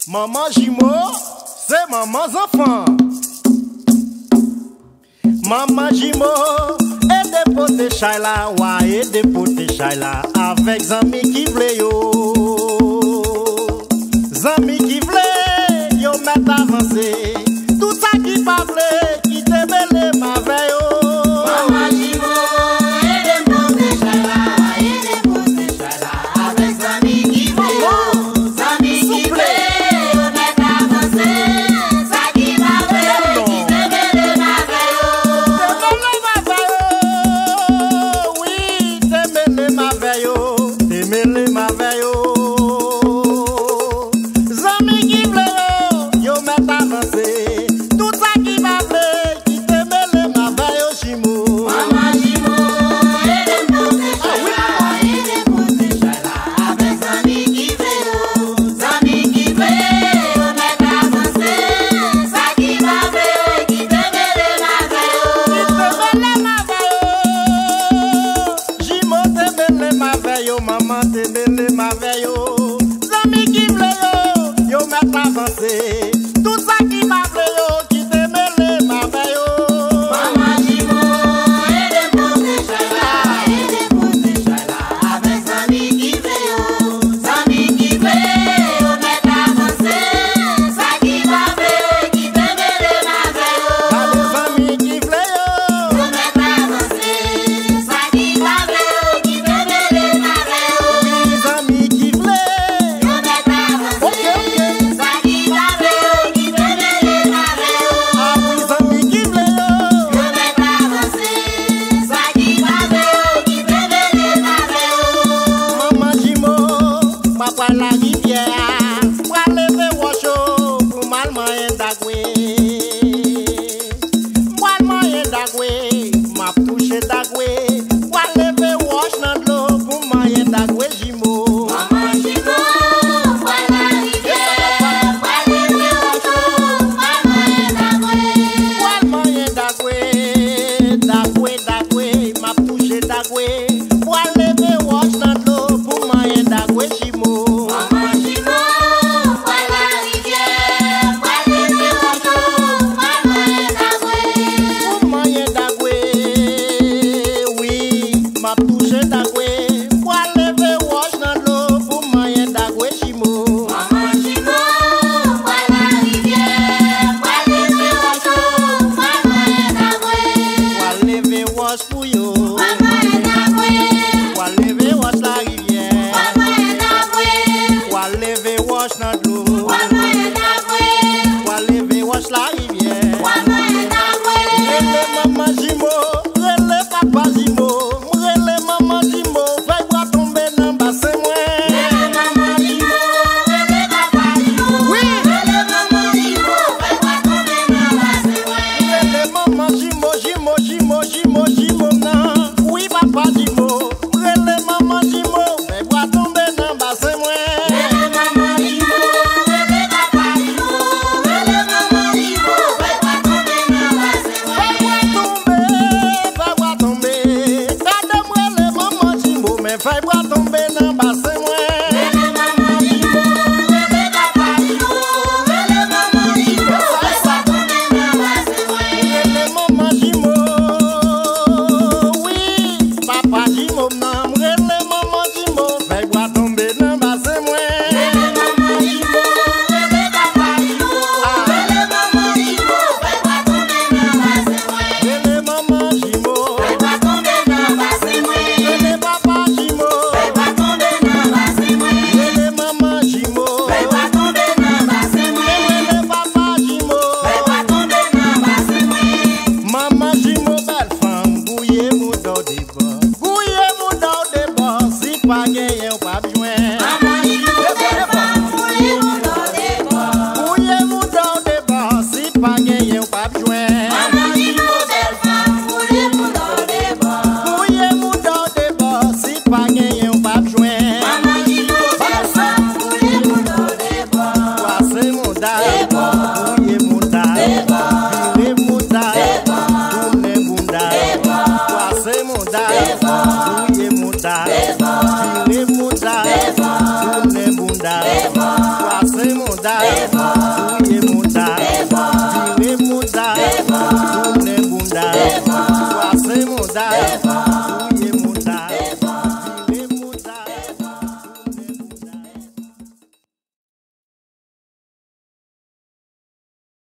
Maman Jimo, c'est maman enfant. Maman Jimo, et des potes Chayla, ouais, et des potes Chayla, avec Zami qui vle yo. Zami qui vle, yo met avancé. Tout ça qui pas vle, qui te mêle ma veille. Maman Jimo, et des potes Chayla, et des potes Chayla, avec Zami qui vle yo. Zami qui vle. Maman te mêle ma veille yo, Zami qui vle yo, yo met avancé. Tout ça qui m'a vle yo, qui te mêle ma veille yo. Maman Jimo, et des potes Chayla, et des potes Chayla, avec Zami qui vle yo. Zami qui vle yo, met avancé. Ça qui m'a vle, qui te mêle ma veille yo. Allez Zami qui vle yo, yo met avancé. Ça qui m'a vle, qui te mêle ma veille yo. Zami qui vle, Yo met avancé. Ça qui m'a vle, qui te mêle ma veille yo. ah oui Zami qui vle yo. Yo met avancé. Ça qui m'a vle, qui te mêle ma veille yo. Maman Jimo, papa la rivière, pour lever washo, pour mal moyen d'agwe. Mal moyen d'agwe, m'a touché d'agwe, pour lever wash dans l'eau, pour moyen d'agwe Jimo. Maman Jimo, voilà rivière, voilà le ocho, maman d'agwe. Mal moyen d'agwe, m'a touché d'agwe, pour lever wash dans l'eau, pour moyen d'agwe Jimo. Maman visage.